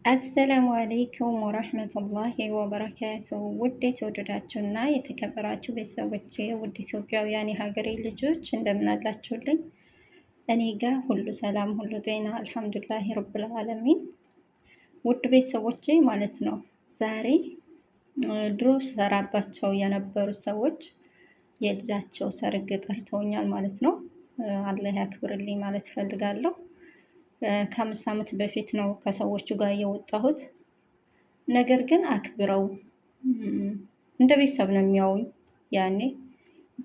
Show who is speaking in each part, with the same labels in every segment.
Speaker 1: አሰላሙ አለይኩም ወረህመቱላሂ ወበረካቱ። ውድ የተወደዳችሁና የተከበራችሁ ቤተሰቦቼ፣ ውድ ኢትዮጵያውያን የሀገሬ ልጆች እንደምን አላችሁልኝ? እኔ ጋር ሁሉ ሰላም፣ ሁሉ ጤና አልሐምዱሊላሂ ረብል ዓለሚን። ውድ ቤተሰቦቼ ማለት ነው ዛሬ ድሮ ሰራባቸው የነበሩት ሰዎች የልጃቸው ሰርግ ጠርተውኛል ማለት ነው። አላህ ያክብርልኝ ማለት እፈልጋለሁ። ከ5 ዓመት በፊት ነው ከሰዎቹ ጋር የወጣሁት። ነገር ግን አክብረው እንደ ቤተሰብ ነው የሚያዩኝ። ያኔ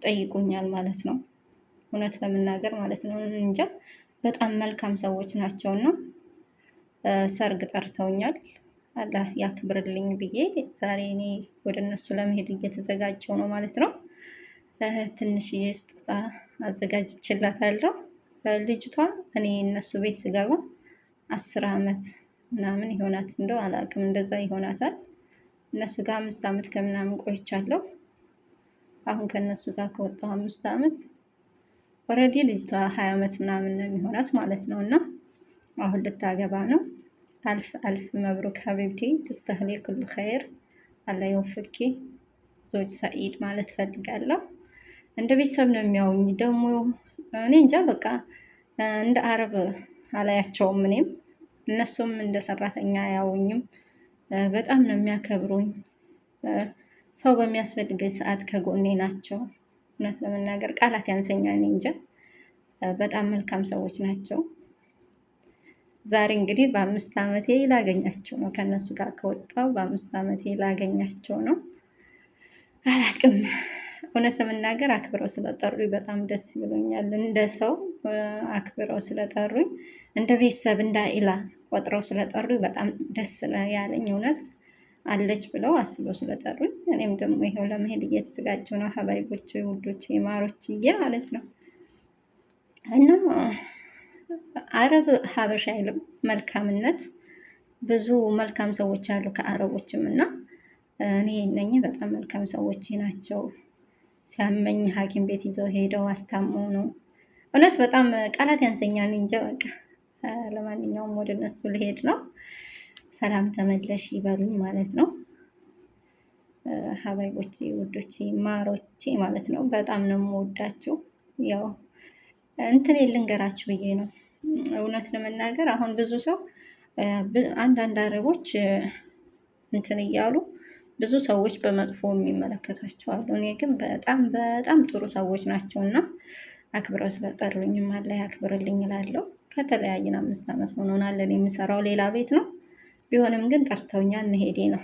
Speaker 1: ጠይቁኛል ማለት ነው። እውነት ለመናገር ማለት ነው እንጃ በጣም መልካም ሰዎች ናቸውና ሰርግ ጠርተውኛል። አላህ ያክብርልኝ ብዬ ዛሬ እኔ ወደ እነሱ ለመሄድ እየተዘጋጀው ነው ማለት ነው። ትንሽዬ ስጦታ አዘጋጅቼላታለሁ። ልጅቷ እኔ እነሱ ቤት ስገባ 10 ዓመት ምናምን ይሆናት እንደው አላውቅም፣ እንደዛ ይሆናታል። እነሱ ጋር 5 ዓመት ከምናምን ቆይቻለሁ። አሁን ከነሱ ጋር ከወጣሁ 5 ዓመት ኦልሬዲ ልጅቷ 20 ዓመት ምናምን ነው የሚሆናት ማለት ነው። እና አሁን ልታገባ ነው። አልፍ አልፍ መብሩክ ሀቢብቲ ትስተህሊ ኩል ኸይር አላህ ይወፍቂ ዞጅ ሰኢድ ማለት ፈልጋለሁ። እንደ ቤተሰብ ነው የሚያውኝ ደግሞ እኔ እንጃ በቃ እንደ አረብ አላያቸውም። እኔም እነሱም እንደ ሰራተኛ አያውኝም። በጣም ነው የሚያከብሩኝ። ሰው በሚያስፈልገኝ ሰዓት ከጎኔ ናቸው። እውነት ለመናገር ቃላት ያንሰኛል። እኔ እንጃ በጣም መልካም ሰዎች ናቸው። ዛሬ እንግዲህ በ5 ዓመቴ ላገኛቸው ነው። ከነሱ ጋር ከወጣው በ5 ዓመቴ ላገኛቸው ነው። አላቅም እውነት ለመናገር አክብረው ስለጠሩኝ በጣም ደስ ብሎኛል። እንደ ሰው አክብረው ስለጠሩኝ፣ እንደ ቤተሰብ እንደ ኢላ ቆጥረው ስለጠሩኝ በጣም ደስ ያለኝ እውነት አለች ብለው አስበው ስለጠሩኝ፣ እኔም ደግሞ ይሄው ለመሄድ እየተዘጋጀሁ ነው። ሀባይቦቼ፣ ውዶቼ፣ ማሮችዬ ማለት ነው። እና አረብ ሀበሻ አይልም መልካምነት። ብዙ መልካም ሰዎች አሉ ከአረቦችም እና እኔ እነኚህ በጣም መልካም ሰዎች ናቸው። ሲያመኝ ሐኪም ቤት ይዘው ሄደው አስታመው ነው። እውነት በጣም ቃላት ያንሰኛል እንጂ በቃ ለማንኛውም ወደ እነሱ ልሄድ ነው። ሰላም ተመለሽ ይበሉኝ ማለት ነው። ሀባይቦቼ፣ ውዶቼ፣ ማሮቼ ማለት ነው። በጣም ነው የምወዳችሁ። ያው እንትን ልንገራችሁ ብዬ ነው እውነት ለመናገር አሁን ብዙ ሰው አንዳንድ አረቦች እንትን እያሉ ብዙ ሰዎች በመጥፎ የሚመለከታቸው አሉ። እኔ ግን በጣም በጣም ጥሩ ሰዎች ናቸው እና አክብረው ስለጠሩኝም አላህ ያክብርልኝ እላለሁ። ከተለያየን 5 ዓመት ሆኖናል። እኔ የምሰራው ሌላ ቤት ነው። ቢሆንም ግን ጠርተውኛል መሄዴ ነው።